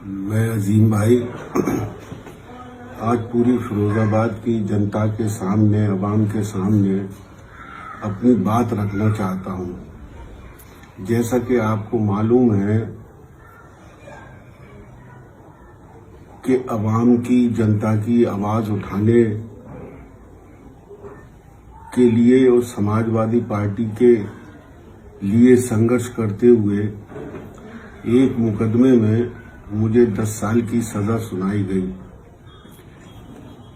मैं अजीम भाई आज पूरी फिरोजाबाद की जनता के सामने, अवाम के सामने अपनी बात रखना चाहता हूं। जैसा कि आपको मालूम है कि अवाम की, जनता की आवाज़ उठाने के लिए और समाजवादी पार्टी के लिए संघर्ष करते हुए एक मुकदमे में मुझे 10 साल की सज़ा सुनाई गई।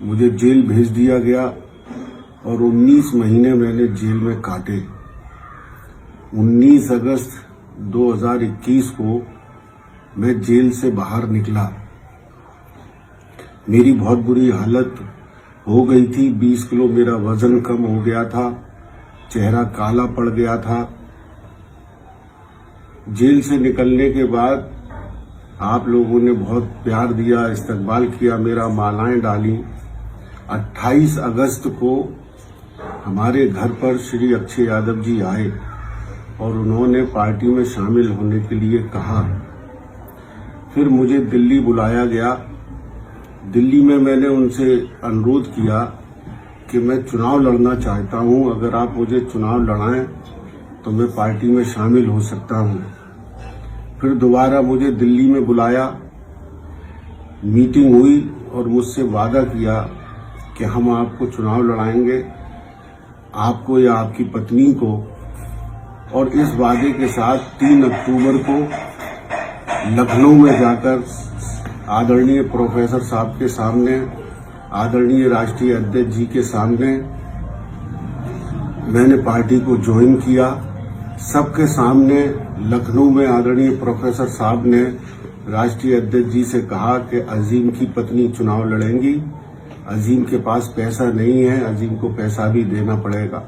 मुझे जेल भेज दिया गया और 19 महीने मैंने जेल में काटे। 19 अगस्त 2021 को मैं जेल से बाहर निकला। मेरी बहुत बुरी हालत हो गई थी। 20 किलो मेरा वजन कम हो गया था, चेहरा काला पड़ गया था। जेल से निकलने के बाद आप लोगों ने बहुत प्यार दिया, इस्तकबाल किया, मेरा मालाएं डाली। 28 अगस्त को हमारे घर पर श्री अक्षय यादव जी आए और उन्होंने पार्टी में शामिल होने के लिए कहा। फिर मुझे दिल्ली बुलाया गया। दिल्ली में मैंने उनसे अनुरोध किया कि मैं चुनाव लड़ना चाहता हूं, अगर आप मुझे चुनाव लड़ाएं तो मैं पार्टी में शामिल हो सकता हूं। फिर दोबारा मुझे दिल्ली में बुलाया, मीटिंग हुई और मुझसे वादा किया कि हम आपको चुनाव लड़ाएंगे, आपको या आपकी पत्नी को। और इस वादे के साथ 3 अक्टूबर को लखनऊ में जाकर आदरणीय प्रोफेसर साहब के सामने, आदरणीय राष्ट्रीय अध्यक्ष जी के सामने मैंने पार्टी को ज्वाइन किया। सबके सामने लखनऊ में आदरणीय प्रोफेसर साहब ने राष्ट्रीय अध्यक्ष जी से कहा कि अजीम की पत्नी चुनाव लड़ेंगी। अजीम के पास पैसा नहीं है, अजीम को पैसा भी देना पड़ेगा।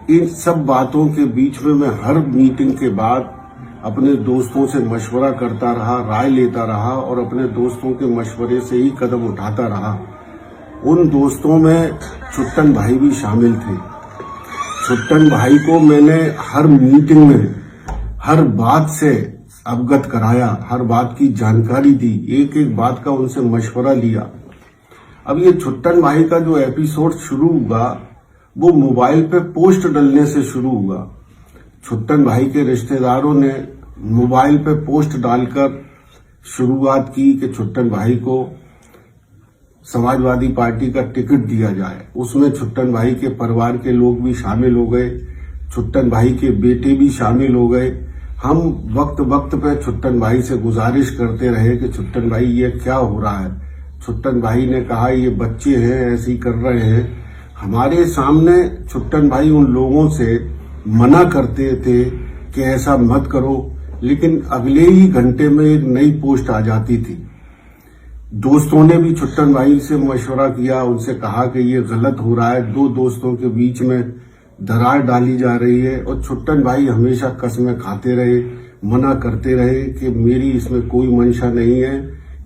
इन सब बातों के बीच में मैं हर मीटिंग के बाद अपने दोस्तों से मशवरा करता रहा, राय लेता रहा और अपने दोस्तों के मशवरे से ही कदम उठाता रहा। उन दोस्तों में छुट्टन भाई भी शामिल थे। छुट्टन भाई को मैंने हर मीटिंग में हर बात से अवगत कराया, हर बात की जानकारी दी, एक एक बात का उनसे मशवरा लिया। अब ये छुट्टन भाई का जो एपिसोड शुरू हुआ वो मोबाइल पे पोस्ट डालने से शुरू हुआ। छुट्टन भाई के रिश्तेदारों ने मोबाइल पे पोस्ट डालकर शुरुआत की कि छुट्टन भाई को समाजवादी पार्टी का टिकट दिया जाए। उसमें छुट्टन भाई के परिवार के लोग भी शामिल हो गए, छुट्टन भाई के बेटे भी शामिल हो गए। हम वक्त वक्त पे छुट्टन भाई से गुजारिश करते रहे कि छुट्टन भाई ये क्या हो रहा है। छुट्टन भाई ने कहा ये बच्चे हैं, ऐसे ही कर रहे हैं। हमारे सामने छुट्टन भाई उन लोगों से मना करते थे कि ऐसा मत करो, लेकिन अगले ही घंटे में एक नई पोस्ट आ जाती थी। दोस्तों ने भी छुट्टन भाई से मशवरा किया, उनसे कहा कि ये गलत हो रहा है, 2 दोस्तों के बीच में दरार डाली जा रही है। और छुट्टन भाई हमेशा कसमें खाते रहे, मना करते रहे कि मेरी इसमें कोई मंशा नहीं है,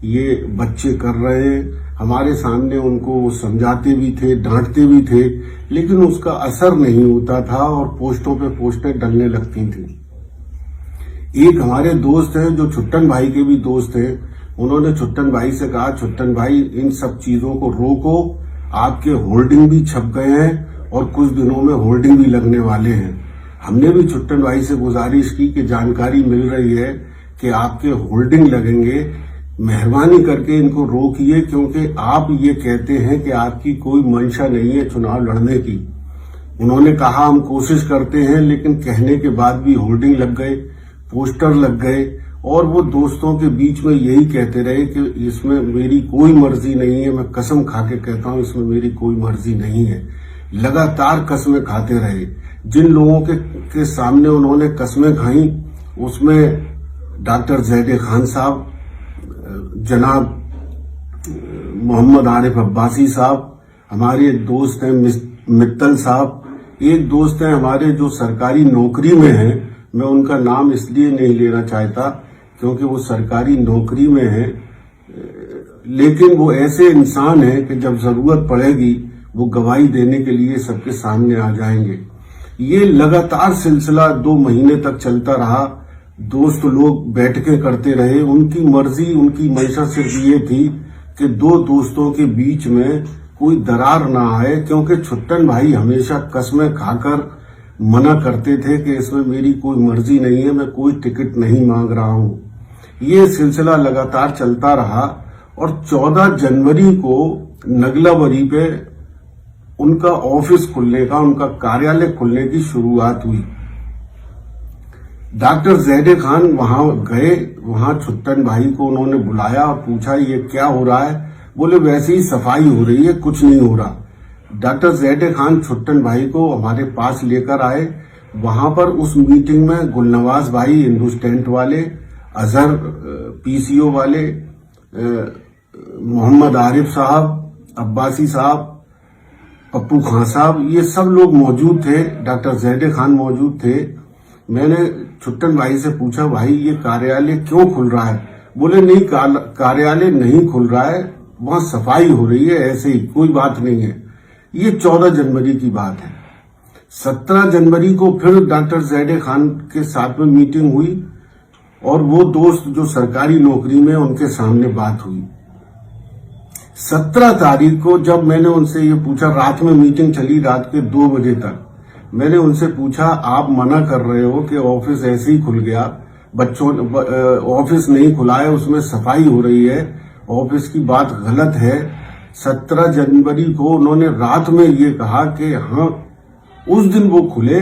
ये बच्चे कर रहे हैं। हमारे सामने उनको वो समझाते भी थे, डांटते भी थे, लेकिन उसका असर नहीं होता था और पोस्टों पे पोस्टें डलने लगती थी। एक हमारे दोस्त हैं जो छुट्टन भाई के भी दोस्त हैं, उन्होंने छुट्टन भाई से कहा छुट्टन भाई इन सब चीजों को रोको, आपके होर्डिंग भी छप गए हैं और कुछ दिनों में होर्डिंग भी लगने वाले हैं। हमने भी छुट्टन भाई से गुजारिश की कि जानकारी मिल रही है कि आपके होर्डिंग लगेंगे, मेहरबानी करके इनको रोकिए, क्योंकि आप ये कहते हैं कि आपकी कोई मंशा नहीं है चुनाव लड़ने की। उन्होंने कहा हम कोशिश करते हैं, लेकिन कहने के बाद भी होर्डिंग लग गए, पोस्टर लग गए और वो दोस्तों के बीच में यही कहते रहे कि इसमें मेरी कोई मर्जी नहीं है। मैं कसम खा के कहता हूं इसमें मेरी कोई मर्जी नहीं है। लगातार कसमें खाते रहे। जिन लोगों के सामने उन्होंने कसमें खाई उसमें डॉक्टर ज़ैद खान साहब, जनाब मोहम्मद आरिफ अब्बासी साहब, हमारे एक दोस्त हैं मित्तल साहब, एक दोस्त हैं हमारे जो सरकारी नौकरी में हैं। मैं उनका नाम इसलिए नहीं लेना चाहता क्योंकि वो सरकारी नौकरी में है, लेकिन वो ऐसे इंसान हैं कि जब जरूरत पड़ेगी वो गवाही देने के लिए सबके सामने आ जाएंगे। ये लगातार सिलसिला 2 महीने तक चलता रहा। दोस्त लोग बैठकें करते रहे। उनकी मर्जी, उनकी मंशा सिर्फ ये थी कि दो दोस्तों के बीच में कोई दरार ना आए, क्योंकि छुट्टन भाई हमेशा कसमें खाकर मना करते थे कि इसमें मेरी कोई मर्जी नहीं है, मैं कोई टिकट नहीं मांग रहा हूं। ये सिलसिला लगातार चलता रहा और 14 जनवरी को नगलावरी पे उनका ऑफिस खुलने का, उनका कार्यालय खुलने की शुरुआत हुई। डॉक्टर ज़ैदे खान वहां गए, वहां छुट्टन भाई को उन्होंने बुलाया और पूछा ये क्या हो रहा है। बोले वैसे ही सफाई हो रही है, कुछ नहीं हो रहा। डॉक्टर ज़ैदे खान छुट्टन भाई को हमारे पास लेकर आए। वहां पर उस मीटिंग में गुलनवाज भाई हिंदुस्टैंट वाले, अजहर पीसीओ वाले, मोहम्मद आरिफ साहब, अब्बासी साहब, पप्पू खान साहब, ये सब लोग मौजूद थे। डॉक्टर ज़ैदे खान मौजूद थे। मैंने छुट्टन भाई से पूछा भाई ये कार्यालय क्यों खुल रहा है। बोले नहीं, कार्यालय नहीं खुल रहा है, वहां सफाई हो रही है, ऐसे ही, कोई बात नहीं है। ये 14 जनवरी की बात है। 17 जनवरी को फिर डॉक्टर ज़ैदे खान के साथ में मीटिंग हुई और वो दोस्त जो सरकारी नौकरी में, उनके सामने बात हुई। 17 तारीख को जब मैंने उनसे ये पूछा, रात में मीटिंग चली, रात के 2 बजे तक, मैंने उनसे पूछा आप मना कर रहे हो कि ऑफिस ऐसे ही खुल गया, बच्चों ऑफिस नहीं खुला है, उसमें सफाई हो रही है, ऑफिस की बात गलत है। 17 जनवरी को उन्होंने रात में ये कहा कि हाँ, उस दिन वो खुले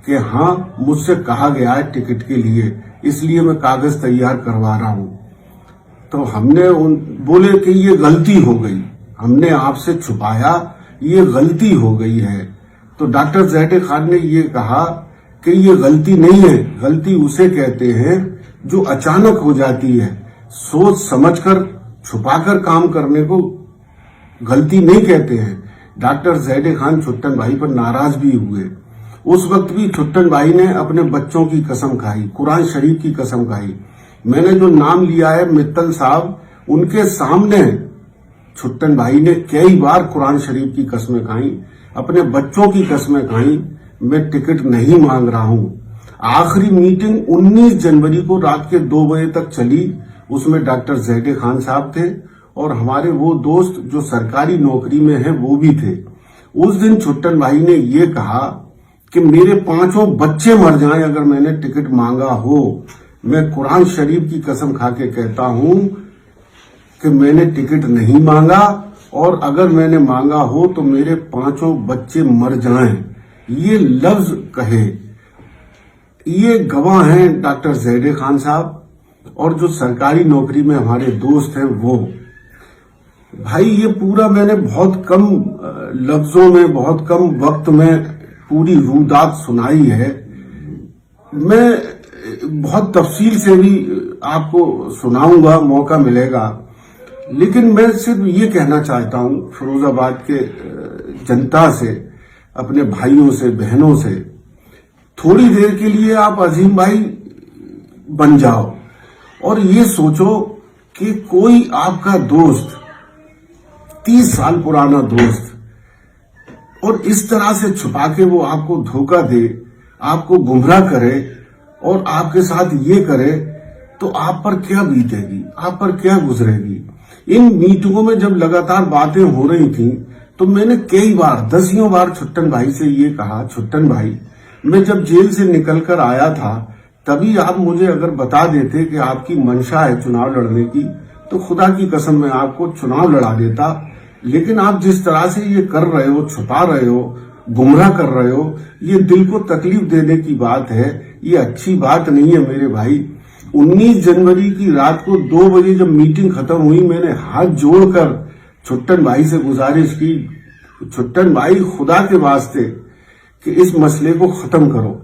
कि हाँ मुझसे कहा गया है टिकट के लिए, इसलिए मैं कागज तैयार करवा रहा हूं। तो हमने बोले कि ये गलती हो गई, हमने आपसे छुपाया, ये गलती हो गई है। तो डॉक्टर ज़ैदे खान ने ये कहा कि ये गलती नहीं है, गलती उसे कहते हैं जो अचानक हो जाती है, सोच समझकर छुपाकर काम करने को गलती नहीं कहते हैं। डॉक्टर ज़ैदे खान छुट्टन भाई पर नाराज भी हुए। उस वक्त भी छुट्टन भाई ने अपने बच्चों की कसम खाई, कुरान शरीफ की कसम खाई। मैंने जो नाम लिया है मित्तल साहब, उनके सामने छुट्टन भाई ने कई बार कुरान शरीफ की कसमें खाई, अपने बच्चों की कसमें खाई, मैं टिकट नहीं मांग रहा हूं। आखिरी मीटिंग 19 जनवरी को रात के 2 बजे तक चली। उसमें डॉक्टर ज़ैदे खान साहब थे और हमारे वो दोस्त जो सरकारी नौकरी में हैं वो भी थे। उस दिन छुट्टन भाई ने ये कहा कि मेरे 5 बच्चे मर जाएं अगर मैंने टिकट मांगा हो। मैं कुरान शरीफ की कसम खा के कहता हूं कि मैंने टिकट नहीं मांगा, और अगर मैंने मांगा हो तो मेरे 5 बच्चे मर जाएं, ये लफ्ज कहे। ये गवाह हैं डॉक्टर ज़ैदे खान साहब और जो सरकारी नौकरी में हमारे दोस्त हैं वो। भाई ये पूरा मैंने बहुत कम लफ्जों में, बहुत कम वक्त में पूरी रूदात सुनाई है। मैं बहुत तफसील से भी आपको सुनाऊंगा, मौका मिलेगा, लेकिन मैं सिर्फ ये कहना चाहता हूं फिरोजाबाद के जनता से, अपने भाइयों से, बहनों से, थोड़ी देर के लिए आप अजीम भाई बन जाओ और ये सोचो कि कोई आपका दोस्त, 30 साल पुराना दोस्त, और इस तरह से छुपा के वो आपको धोखा दे, आपको गुमराह करे और आपके साथ ये करे, तो आप पर क्या बीतेगी, आप पर क्या गुजरेगी। इन मीटिंगों में जब लगातार बातें हो रही थी तो मैंने कई बार, दसियों बार छुट्टन भाई से ये कहा, छुट्टन भाई मैं जब जेल से निकलकर आया था तभी आप मुझे अगर बता देते कि आपकी मंशा है चुनाव लड़ने की, तो खुदा की कसम मैं आपको चुनाव लड़ा देता। लेकिन आप जिस तरह से ये कर रहे हो, छुपा रहे हो, गुमराह कर रहे हो, ये दिल को तकलीफ देने की बात है, ये अच्छी बात नहीं है मेरे भाई। 19 जनवरी की रात को 2 बजे जब मीटिंग खत्म हुई, मैंने हाथ जोड़कर छुट्टन भाई से गुजारिश की, छुट्टन भाई खुदा के वास्ते कि इस मसले को खत्म करो।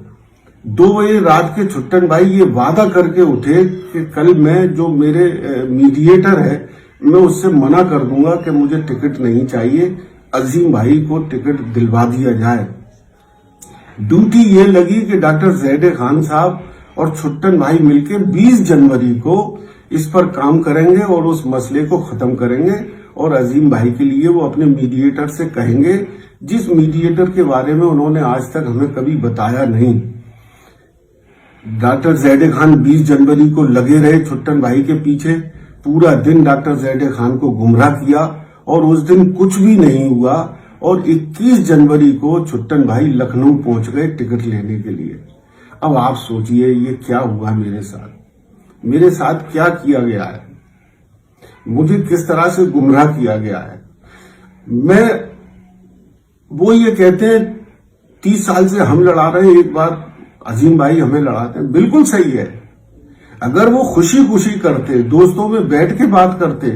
2 बजे रात के छुट्टन भाई ये वादा करके उठे कि कल मैं, जो मेरे मीडिएटर है, मैं उससे मना कर दूंगा कि मुझे टिकट नहीं चाहिए, अजीम भाई को टिकट दिलवा दिया जाए। ड्यूटी ये लगी कि डॉक्टर ज़ैदे खान साहब और छुट्टन भाई मिलकर 20 जनवरी को इस पर काम करेंगे और उस मसले को खत्म करेंगे, और अजीम भाई के लिए वो अपने मीडिएटर से कहेंगे, जिस मीडिएटर के बारे में उन्होंने आज तक हमें कभी बताया नहीं। डॉक्टर ज़ैदे खान 20 जनवरी को लगे रहे छुट्टन भाई के पीछे, पूरा दिन डॉक्टर ज़ैदे खान को गुमराह किया और उस दिन कुछ भी नहीं हुआ। और 21 जनवरी को छुट्टन भाई लखनऊ पहुंच गए टिकट लेने के लिए। अब आप सोचिए ये क्या हुआ मेरे साथ क्या किया गया है, मुझे किस तरह से गुमराह किया गया है। वो ये कहते हैं 30 साल से हम लड़ा रहे हैं, एक बार अजीम भाई हमें लड़ाते हैं। बिल्कुल सही है, अगर वो खुशी खुशी करते, दोस्तों में बैठ के बात करते,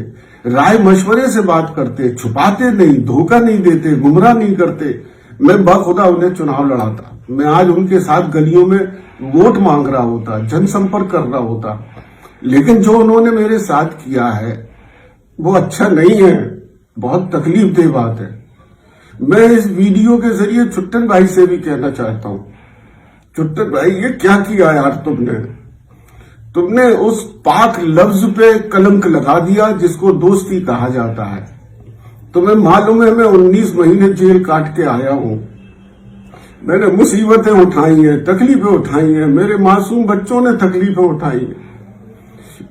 राय मशवरे से बात करते, छुपाते नहीं, धोखा नहीं देते, गुमराह नहीं करते, मैं बाखुदा उन्हें चुनाव लड़ाता। मैं आज उनके साथ गलियों में वोट मांग रहा होता, जनसंपर्क कर रहा होता। लेकिन जो उन्होंने मेरे साथ किया है वो अच्छा नहीं है, बहुत तकलीफ दे बात है। मैं इस वीडियो के जरिए छुट्टन भाई से भी कहना चाहता हूं, छुट्टन भाई ये क्या किया यार तुमने उस पाक लफ्ज पे कलंक लगा दिया जिसको दोस्ती कहा जाता है। तुम्हें मालूम है मैं 19 महीने जेल काट के आया हूं, मैंने मुसीबतें उठाई हैं, तकलीफें उठाई हैं, मेरे मासूम बच्चों ने तकलीफें उठाई हैं।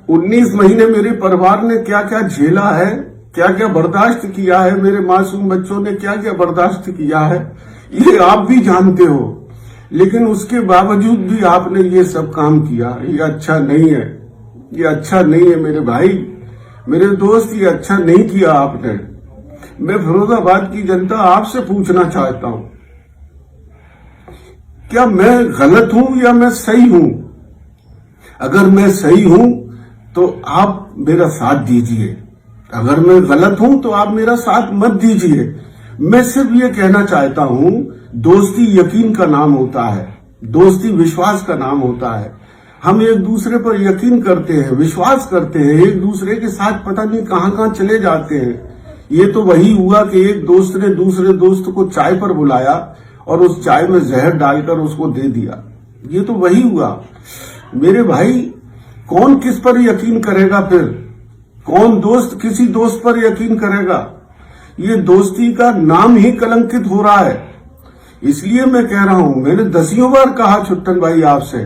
19 महीने मेरे परिवार ने क्या क्या झेला है, क्या क्या बर्दाश्त किया है, मेरे मासूम बच्चों ने क्या क्या बर्दाश्त किया है, ये आप भी जानते हो। लेकिन उसके बावजूद भी आपने ये सब काम किया, ये अच्छा नहीं है, ये अच्छा नहीं है मेरे भाई, मेरे दोस्त, ये अच्छा नहीं किया आपने। मैं फिरोजाबाद की जनता आपसे पूछना चाहता हूं, क्या मैं गलत हूं या मैं सही हूं? अगर मैं सही हूं तो आप मेरा साथ दीजिए, अगर मैं गलत हूं तो आप मेरा साथ मत दीजिए। मैं सिर्फ ये कहना चाहता हूं, दोस्ती यकीन का नाम होता है, दोस्ती विश्वास का नाम होता है। हम एक दूसरे पर यकीन करते हैं, विश्वास करते हैं, एक दूसरे के साथ पता नहीं कहां कहां चले जाते हैं। ये तो वही हुआ कि एक दोस्त ने दूसरे दोस्त को चाय पर बुलाया और उस चाय में जहर डालकर उसको दे दिया, ये तो वही हुआ। मेरे भाई कौन किस पर यकीन करेगा फिर? कौन दोस्त किसी दोस्त पर यकीन करेगा? ये दोस्ती का नाम ही कलंकित हो रहा है। इसलिए मैं कह रहा हूं, मैंने दसियों बार कहा छुट्टन भाई आपसे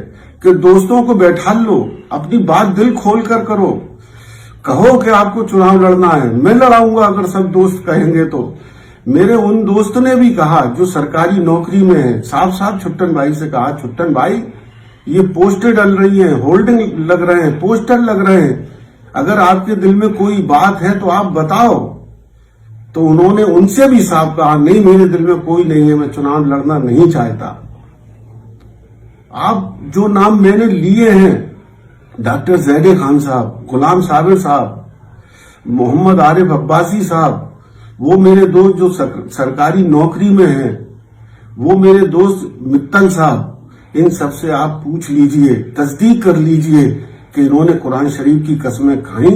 कि दोस्तों को बैठा लो, अपनी बात दिल खोल कर करो, कहो कि आपको चुनाव लड़ना है, मैं लड़ाऊंगा अगर सब दोस्त कहेंगे तो। मेरे उन दोस्त ने भी कहा जो सरकारी नौकरी में है, साफ साफ छुट्टन भाई से कहा, छुट्टन भाई ये पोस्टर डल रही है, होल्डिंग लग रहे हैं, पोस्टर लग रहे हैं, अगर आपके दिल में कोई बात है तो आप बताओ। तो उन्होंने उनसे भी साफ कहा, नहीं मेरे दिल में कोई नहीं है, मैं चुनाव लड़ना नहीं चाहता। आप जो नाम मैंने लिए हैं, डॉक्टर ज़ैदे खान साहब, गुलाम साबिर साहब, मोहम्मद आरिफ अब्बासी साहब, वो मेरे दोस्त जो सरकारी नौकरी में हैं, वो मेरे दोस्त मित्तल साहब, इन सब से आप पूछ लीजिए, तस्दीक कर लीजिए कि इन्होंने कुरान शरीफ की कसमें खाई,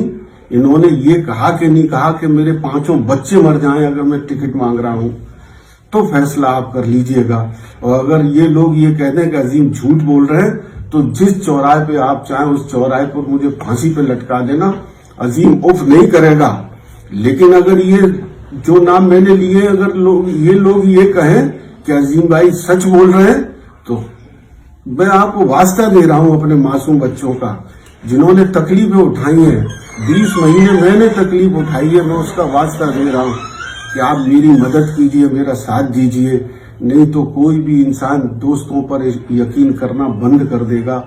इन्होंने ये कहा कि नहीं कहा कि मेरे 5 बच्चे मर जाएं अगर मैं टिकट मांग रहा हूं, तो फैसला आप कर लीजिएगा। और अगर ये लोग ये कहते हैं कि अजीम झूठ बोल रहे हैं, तो जिस चौराहे पे आप चाहें उस चौराहे पर मुझे फांसी पे लटका देना, अजीम उफ नहीं करेगा। लेकिन अगर ये जो नाम मैंने लिए, अगर ये लोग ये कहें कि अजीम भाई सच बोल रहे हैं, तो मैं आपको वास्ता दे रहा हूं अपने मासूम बच्चों का, जिन्होंने तकलीफें उठाई हैं, 20 महीने मैंने तकलीफ उठाई है, मैं उसका वास्ता दे रहा हूं कि आप मेरी मदद कीजिए, मेरा साथ दीजिए। नहीं तो कोई भी इंसान दोस्तों पर यकीन करना बंद कर देगा।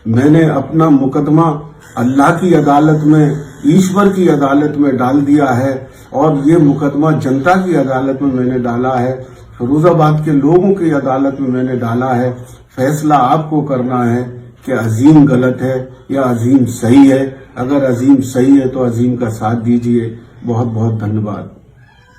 मैंने अपना मुकदमा अल्लाह की अदालत में, ईश्वर की अदालत में डाल दिया है, और ये मुकदमा जनता की अदालत में मैंने डाला है, फिरोजाबाद के लोगों की अदालत में मैंने डाला है। फैसला आपको करना है कि अजीम गलत है या अजीम सही है। अगर अजीम सही है तो अजीम का साथ दीजिए। बहुत बहुत धन्यवाद।